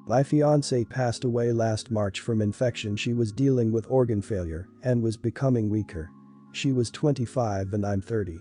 My fiancée passed away last March from infection. She was dealing with organ failure and was becoming weaker. She was 25 and I'm 30.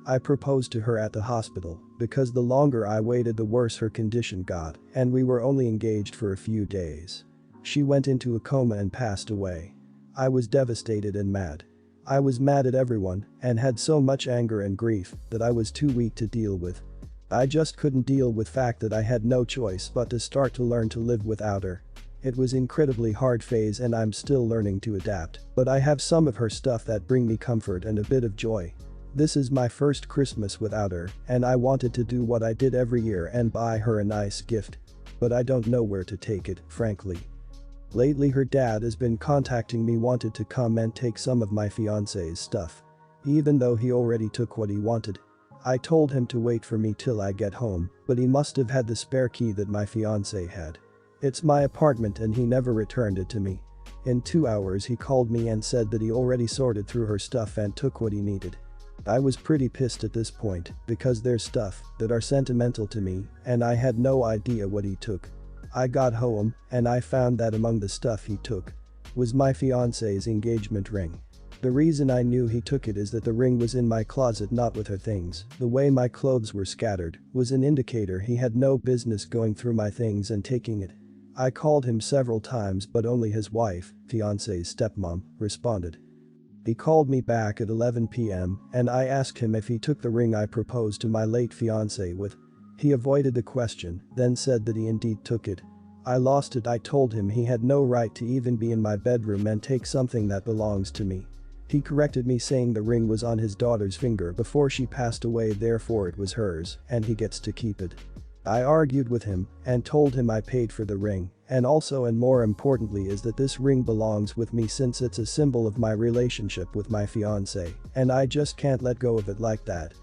I proposed to her at the hospital because the longer I waited the worse her condition got, and we were only engaged for a few days. She went into a coma and passed away. I was devastated and mad. I was mad at everyone and had so much anger and grief that I was too weak to deal with. I just couldn't deal with fact that I had no choice but to start to learn to live without her. It was incredibly hard phase and I'm still learning to adapt, but I have some of her stuff that bring me comfort and a bit of joy. This is my first Christmas without her, and I wanted to do what I did every year and buy her a nice gift. But I don't know where to take it, frankly. Lately her dad has been contacting me, wanted to come and take some of my fiancée's stuff. Even though he already took what he wanted. I told him to wait for me till I get home, but he must have had the spare key that my fiancée had. It's my apartment and he never returned it to me. In 2 hours he called me and said that he already sorted through her stuff and took what he needed. I was pretty pissed at this point because there's stuff that are sentimental to me and I had no idea what he took. I got home and I found that among the stuff he took was my fiancée's engagement ring. The reason I knew he took it is that the ring was in my closet, not with her things. The way my clothes were scattered was an indicator he had no business going through my things and taking it. I called him several times but only his wife, fiancée's stepmom, responded. He called me back at 11 p.m. and I asked him if he took the ring I proposed to my late fiancée with. He avoided the question, then said that he indeed took it. I lost it. I told him he had no right to even be in my bedroom and take something that belongs to me. He corrected me saying the ring was on his daughter's finger before she passed away, therefore it was hers and he gets to keep it. I argued with him and told him I paid for the ring, and also and more importantly is that this ring belongs with me since it's a symbol of my relationship with my fiancée and I just can't let go of it like that.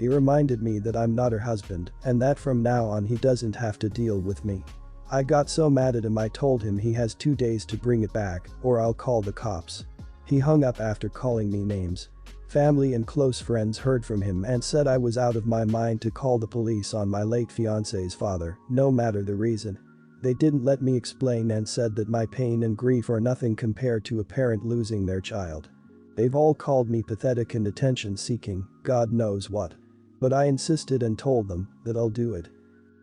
He reminded me that I'm not her husband and that from now on he doesn't have to deal with me. I got so mad at him I told him he has 2 days to bring it back or I'll call the cops. He hung up after calling me names. Family and close friends heard from him and said I was out of my mind to call the police on my late fiancée's father, no matter the reason. They didn't let me explain and said that my pain and grief are nothing compared to a parent losing their child. They've all called me pathetic and attention-seeking, God knows what. But I insisted and told them that I'll do it.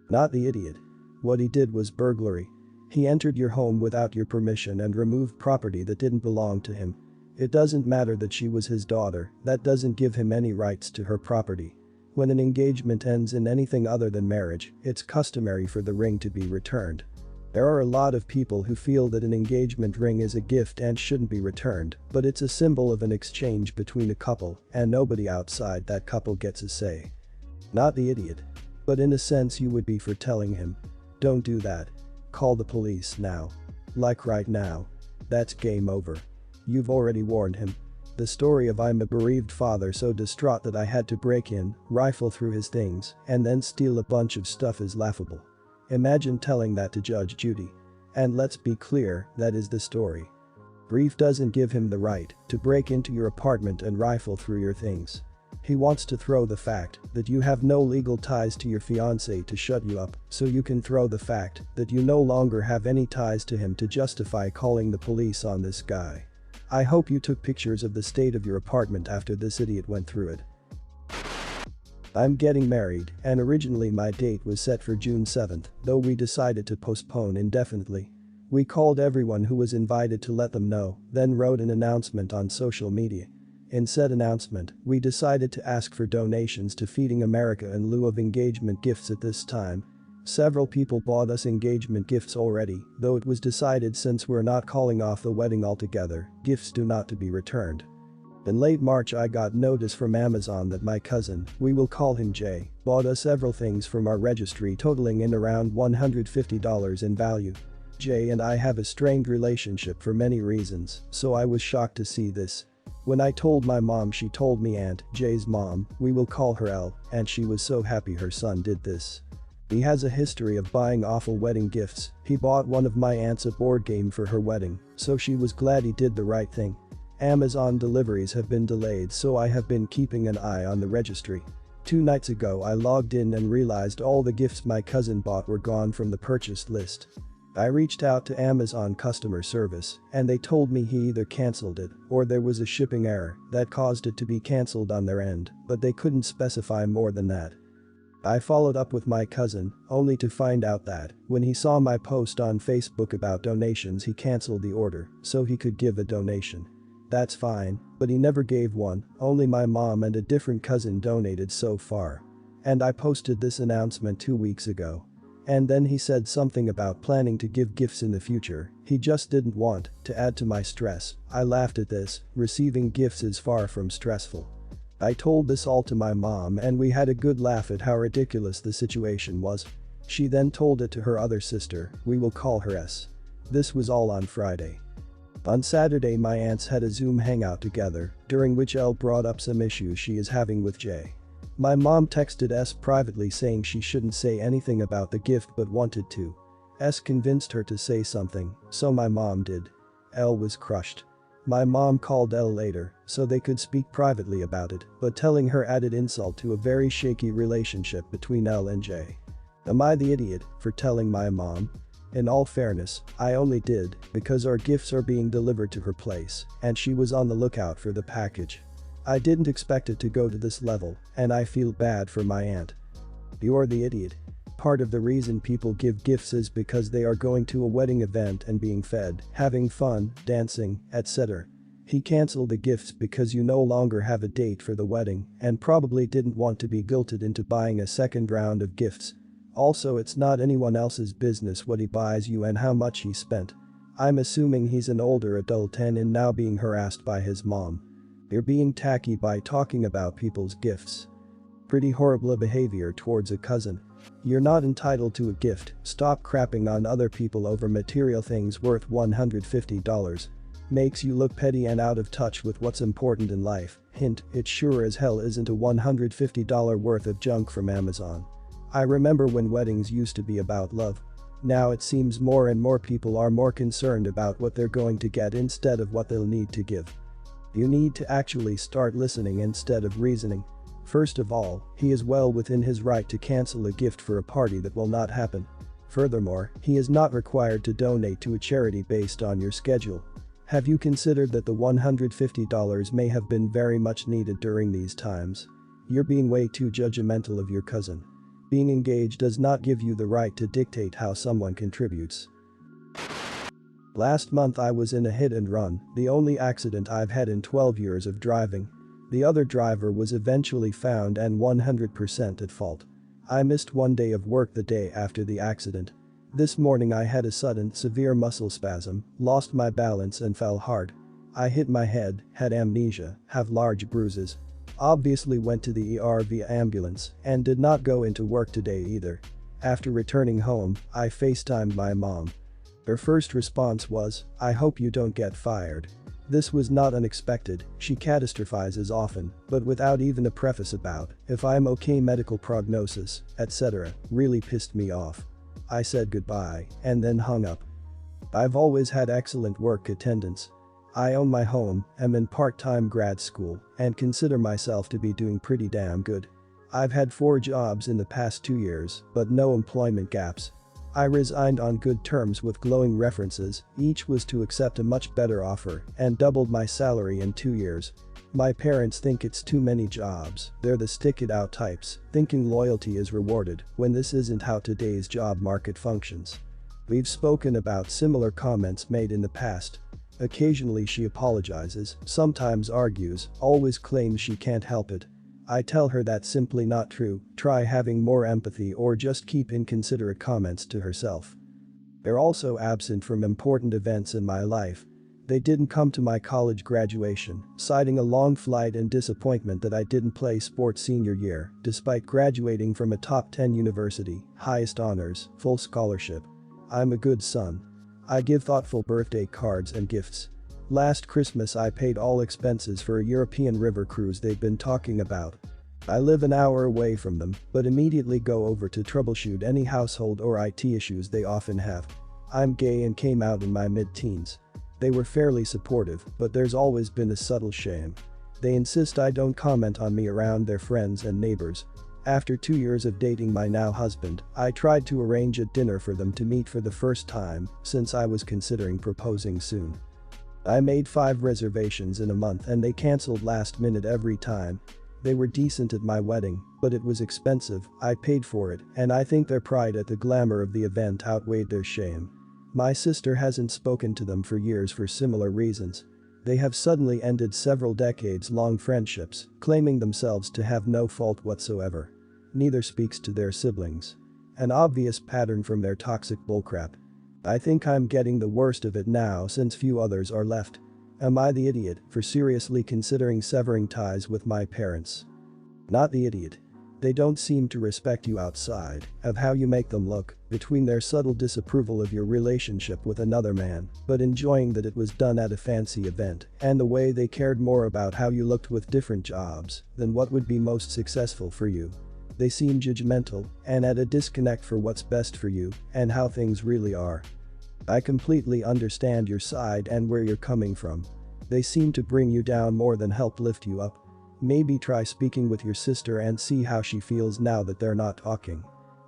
Not the idiot. What he did was burglary. He entered your home without your permission and removed property that didn't belong to him. It doesn't matter that she was his daughter, that doesn't give him any rights to her property. When an engagement ends in anything other than marriage, it's customary for the ring to be returned. There are a lot of people who feel that an engagement ring is a gift and shouldn't be returned, but it's a symbol of an exchange between a couple and nobody outside that couple gets a say. Not the idiot. But in a sense you would be for telling him, don't do that. Call the police now. Like right now. That's game over. You've already warned him. The story of I'm a bereaved father so distraught that I had to break in, rifle through his things, and then steal a bunch of stuff is laughable. Imagine telling that to Judge Judy. And let's be clear, that is the story. Grief doesn't give him the right to break into your apartment and rifle through your things. He wants to throw the fact that you have no legal ties to your fiancé to shut you up, so you can throw the fact that you no longer have any ties to him to justify calling the police on this guy. I hope you took pictures of the state of your apartment after this idiot went through it. I'm getting married, and originally my date was set for June 7th, though we decided to postpone indefinitely. We called everyone who was invited to let them know, then wrote an announcement on social media. In said announcement, we decided to ask for donations to Feeding America in lieu of engagement gifts at this time. Several people bought us engagement gifts already, though it was decided since we're not calling off the wedding altogether, gifts do not to be returned. In late March I got notice from Amazon that my cousin, we will call him Jay, bought us several things from our registry totaling in around $150 in value. Jay and I have a strained relationship for many reasons, so I was shocked to see this. When I told my mom, she told me Aunt Jay's mom, we will call her Elle, and she was so happy her son did this. He has a history of buying awful wedding gifts. He bought one of my aunts a board game for her wedding, so she was glad he did the right thing. Amazon deliveries have been delayed, so I have been keeping an eye on the registry. 2 nights ago I logged in and realized all the gifts my cousin bought were gone from the purchased list. I reached out to Amazon customer service and they told me he either cancelled it or there was a shipping error that caused it to be cancelled on their end, but they couldn't specify more than that. I followed up with my cousin, only to find out that, when he saw my post on Facebook about donations, he cancelled the order so he could give a donation. That's fine, but he never gave one, only my mom and a different cousin donated so far. And I posted this announcement 2 weeks ago. And then he said something about planning to give gifts in the future, he just didn't want to add to my stress. I laughed at this, receiving gifts is far from stressful. I told this all to my mom and we had a good laugh at how ridiculous the situation was. She then told it to her other sister, we will call her S. This was all on Friday. On Saturday my aunts had a Zoom hangout together, during which Elle brought up some issues she is having with Jay. My mom texted S privately saying she shouldn't say anything about the gift but wanted to. S convinced her to say something, so my mom did. Elle was crushed. My mom called Elle later so they could speak privately about it, but telling her added insult to a very shaky relationship between Elle and Jay. Am I the idiot for telling my mom? In all fairness, I only did because our gifts are being delivered to her place and she was on the lookout for the package. I didn't expect it to go to this level, and I feel bad for my aunt. You're the idiot. Part of the reason people give gifts is because they are going to a wedding event and being fed, having fun, dancing, etc. He cancelled the gifts because you no longer have a date for the wedding and probably didn't want to be guilted into buying a second round of gifts. Also, it's not anyone else's business what he buys you and how much he spent. I'm assuming he's an older adult and is now being harassed by his mom. You're being tacky by talking about people's gifts. Pretty horrible behavior towards a cousin. You're not entitled to a gift, stop crapping on other people over material things worth $150. Makes you look petty and out of touch with what's important in life. Hint, it sure as hell isn't a $150 worth of junk from Amazon. I remember when weddings used to be about love. Now it seems more and more people are more concerned about what they're going to get instead of what they'll need to give. You need to actually start listening instead of reasoning. First of all, he is well within his right to cancel a gift for a party that will not happen. Furthermore, he is not required to donate to a charity based on your schedule. Have you considered that the $150 may have been very much needed during these times? You're being way too judgmental of your cousin. Being engaged does not give you the right to dictate how someone contributes. Last month I was in a hit and run, the only accident I've had in 12 years of driving. The other driver was eventually found and 100% at fault. I missed one day of work the day after the accident. This morning I had a sudden, severe muscle spasm, lost my balance and fell hard. I hit my head, had amnesia, have large bruises. Obviously went to the ER via ambulance and did not go into work today either. After returning home, I FaceTimed my mom. Her first response was, I hope you don't get fired. This was not unexpected, she catastrophizes often, but without even a preface about if I'm okay, medical prognosis, etc. really pissed me off. I said goodbye and then hung up. I've always had excellent work attendance. I own my home, am in part-time grad school, and consider myself to be doing pretty damn good. I've had 4 jobs in the past 2 years, but no employment gaps. I resigned on good terms with glowing references, each was to accept a much better offer and doubled my salary in 2 years. My parents think it's too many jobs, they're the stick-it-out types, thinking loyalty is rewarded when this isn't how today's job market functions. We've spoken about similar comments made in the past. Occasionally she apologizes, sometimes argues, always claims she can't help it. I tell her that's simply not true, try having more empathy or just keep inconsiderate comments to herself. They're also absent from important events in my life. They didn't come to my college graduation, citing a long flight and disappointment that I didn't play sports senior year, despite graduating from a top 10 university, highest honors, full scholarship. I'm a good son. I give thoughtful birthday cards and gifts. Last Christmas I paid all expenses for a European river cruise they've been talking about. I live an hour away from them, but immediately go over to troubleshoot any household or IT issues they often have. I'm gay and came out in my mid-teens. They were fairly supportive, but there's always been a subtle shame. They insist I don't comment on me around their friends and neighbors. After 2 years of dating my now husband, I tried to arrange a dinner for them to meet for the first time since I was considering proposing soon. I made 5 reservations in a month and they cancelled last minute every time. They were decent at my wedding, but it was expensive, I paid for it, and I think their pride at the glamour of the event outweighed their shame. My sister hasn't spoken to them for years for similar reasons. They have suddenly ended several decades-long friendships, claiming themselves to have no fault whatsoever. Neither speaks to their siblings. An obvious pattern from their toxic bullcrap. I think I'm getting the worst of it now since few others are left. Am I the idiot for seriously considering severing ties with my parents? Not the idiot. They don't seem to respect you outside of how you make them look, between their subtle disapproval of your relationship with another man, but enjoying that it was done at a fancy event, and the way they cared more about how you looked with different jobs than what would be most successful for you. They seem judgmental and at a disconnect for what's best for you and how things really are. I completely understand your side and where you're coming from. They seem to bring you down more than help lift you up. Maybe try speaking with your sister and see how she feels now that they're not talking.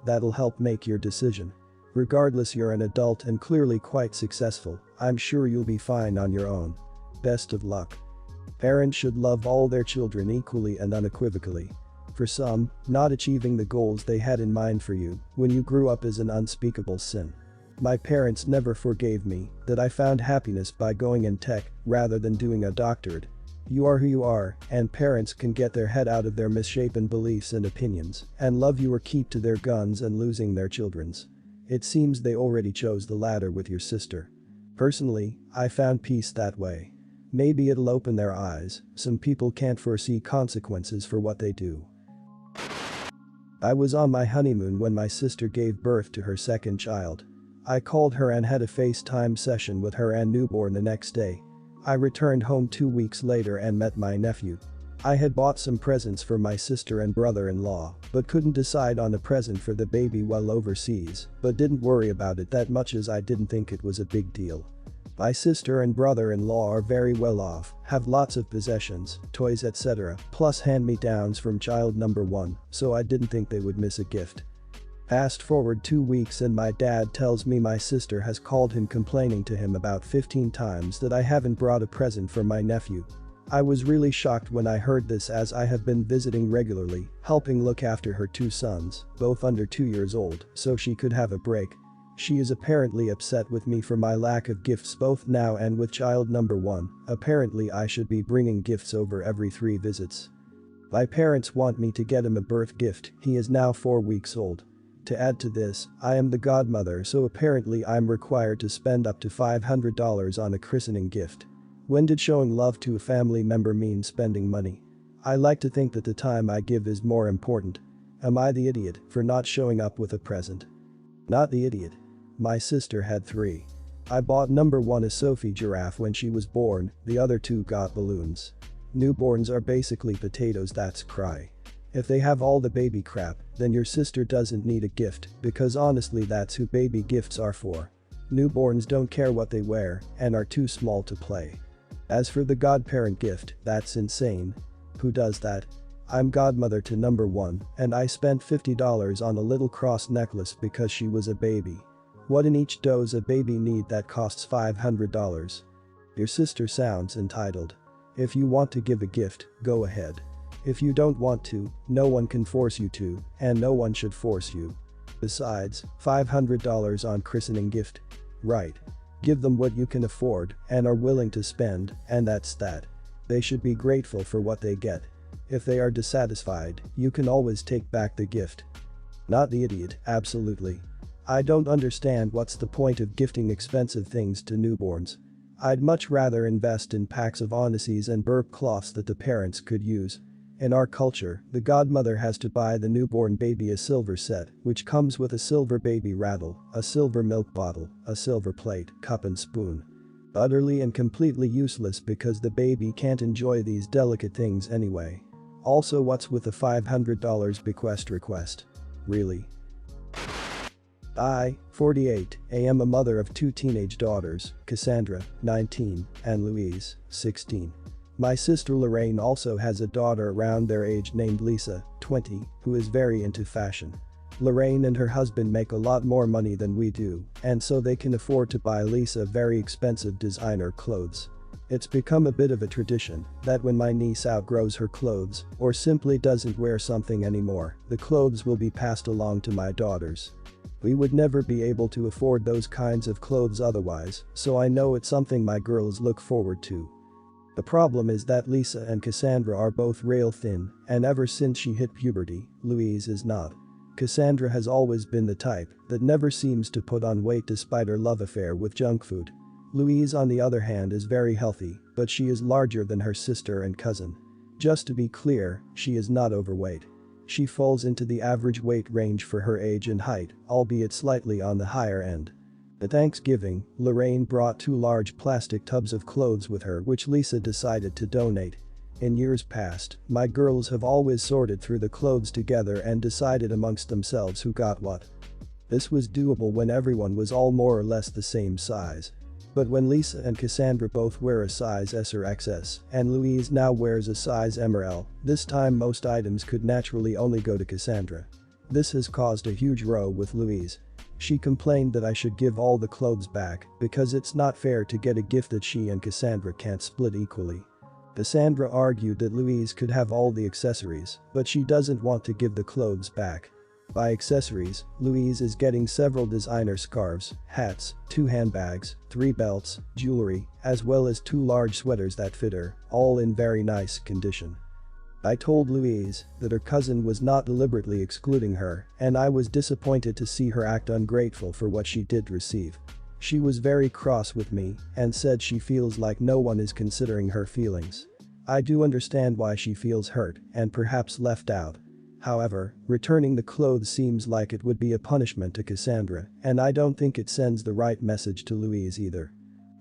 That'll help make your decision. Regardless, you're an adult and clearly quite successful. I'm sure you'll be fine on your own. Best of luck. Parents should love all their children equally and unequivocally. For some, not achieving the goals they had in mind for you when you grew up is an unspeakable sin. My parents never forgave me that I found happiness by going in tech rather than doing a doctorate. You are who you are, and parents can get their head out of their misshapen beliefs and opinions and love you or keep to their guns and losing their children's. It seems they already chose the latter with your sister. Personally, I found peace that way. Maybe it'll open their eyes. Some people can't foresee consequences for what they do. I was on my honeymoon when my sister gave birth to her second child. I called her and had a FaceTime session with her and newborn the next day. I returned home 2 weeks later and met my nephew. I had bought some presents for my sister and brother-in-law, but couldn't decide on a present for the baby while overseas, but didn't worry about it that much as I didn't think it was a big deal. My sister and brother-in-law are very well off, have lots of possessions, toys etc., plus hand-me-downs from child number 1, so I didn't think they would miss a gift. Fast forward 2 weeks and my dad tells me my sister has called him complaining to him about 15 times that I haven't brought a present for my nephew. I was really shocked when I heard this as I have been visiting regularly, helping look after her 2 sons, both under 2 years old, so she could have a break. She is apparently upset with me for my lack of gifts both now and with child number 1. Apparently I should be bringing gifts over every 3 visits. My parents want me to get him a birth gift, he is now 4 weeks old. To add to this, I am the godmother, so apparently I'm required to spend up to $500 on a christening gift. When did showing love to a family member mean spending money? I like to think that the time I give is more important. Am I the idiot for not showing up with a present? Not the idiot. My sister had 3. I bought number 1 a Sophie giraffe when she was born, the other 2 got balloons. Newborns are basically potatoes that's cry. If they have all the baby crap, then your sister doesn't need a gift because honestly that's who baby gifts are for. Newborns don't care what they wear and are too small to play. As for the godparent gift, that's insane. Who does that? I'm godmother to number 1 and I spent $50 on a little cross necklace because she was a baby. What in each does a baby need that costs $500? Your sister sounds entitled. If you want to give a gift, go ahead. If you don't want to, no one can force you to, and no one should force you. Besides, $500 on christening gift? Right. Give them what you can afford and are willing to spend, and that's that. They should be grateful for what they get. If they are dissatisfied, you can always take back the gift. Not the idiot, absolutely. I don't understand what's the point of gifting expensive things to newborns. I'd much rather invest in packs of Onuses and burp cloths that the parents could use. In our culture, the godmother has to buy the newborn baby a silver set, which comes with a silver baby rattle, a silver milk bottle, a silver plate, cup and spoon. Utterly and completely useless because the baby can't enjoy these delicate things anyway. Also, what's with the $500 bequest request? Really? I, 48, am a mother of 2 teenage daughters, Cassandra, 19, and Louise, 16. My sister Lorraine also has a daughter around their age named Lisa, 20, who is very into fashion. Lorraine and her husband make a lot more money than we do, and so they can afford to buy Lisa very expensive designer clothes. It's become a bit of a tradition that when my niece outgrows her clothes or simply doesn't wear something anymore, the clothes will be passed along to my daughters. We would never be able to afford those kinds of clothes otherwise, so I know it's something my girls look forward to. The problem is that Lisa and Cassandra are both rail thin, and ever since she hit puberty, Louise is not. Cassandra has always been the type that never seems to put on weight despite her love affair with junk food. Louise on the other hand is very healthy, but she is larger than her sister and cousin. Just to be clear, she is not overweight. She falls into the average weight range for her age and height, albeit slightly on the higher end. At Thanksgiving, Lorraine brought 2 large plastic tubs of clothes with her which Lisa decided to donate. In years past, my girls have always sorted through the clothes together and decided amongst themselves who got what. This was doable when everyone was all more or less the same size. But when Lisa and Cassandra both wear a size S or XS, and Louise now wears a size M or L, this time most items could naturally only go to Cassandra. This has caused a huge row with Louise. She complained that I should give all the clothes back because it's not fair to get a gift that she and Cassandra can't split equally. Cassandra argued that Louise could have all the accessories, but she doesn't want to give the clothes back. By accessories, Louise is getting several designer scarves, hats, 2 handbags, 3 belts, jewelry, as well as 2 large sweaters that fit her, all in very nice condition. I told Louise that her cousin was not deliberately excluding her, and I was disappointed to see her act ungrateful for what she did receive. She was very cross with me and said she feels like no one is considering her feelings. I do understand why she feels hurt and perhaps left out. However, returning the clothes seems like it would be a punishment to Cassandra, and I don't think it sends the right message to Louise either.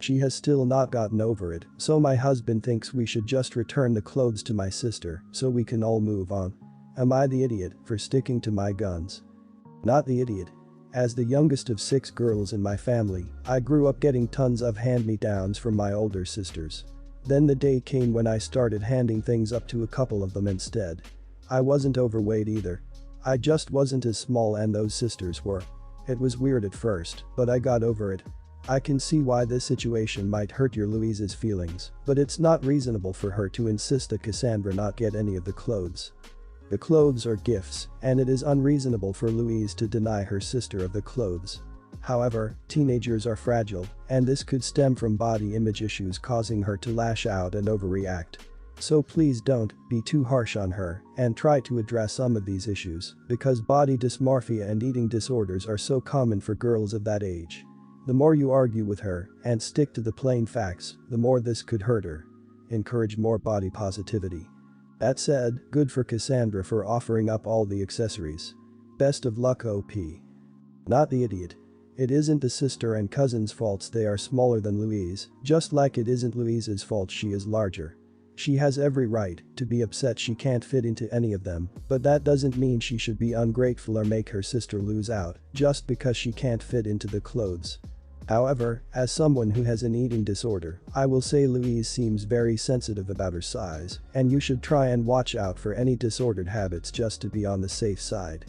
She has still not gotten over it, so my husband thinks we should just return the clothes to my sister so we can all move on. Am I the idiot for sticking to my guns? Not the idiot. As the youngest of 6 girls in my family, I grew up getting tons of hand-me-downs from my older sisters. Then the day came when I started handing things up to a couple of them instead. I wasn't overweight either. I just wasn't as small and those sisters were. It was weird at first, but I got over it. I can see why this situation might hurt your Louise's feelings, but it's not reasonable for her to insist that Cassandra not get any of the clothes. The clothes are gifts, and it is unreasonable for Louise to deny her sister of the clothes. However, teenagers are fragile, and this could stem from body image issues causing her to lash out and overreact. So please don't be too harsh on her and try to address some of these issues because body dysmorphia and eating disorders are so common for girls of that age. The more you argue with her and stick to the plain facts, the more this could hurt her. Encourage more body positivity. That said, good for Cassandra for offering up all the accessories. Best of luck, OP. Not the idiot. It isn't the sister and cousin's faults they are smaller than Louise, just like it isn't Louise's fault she is larger. She has every right to be upset she can't fit into any of them, but that doesn't mean she should be ungrateful or make her sister lose out just because she can't fit into the clothes. However, as someone who has an eating disorder, I will say Louise seems very sensitive about her size, and you should try and watch out for any disordered habits just to be on the safe side.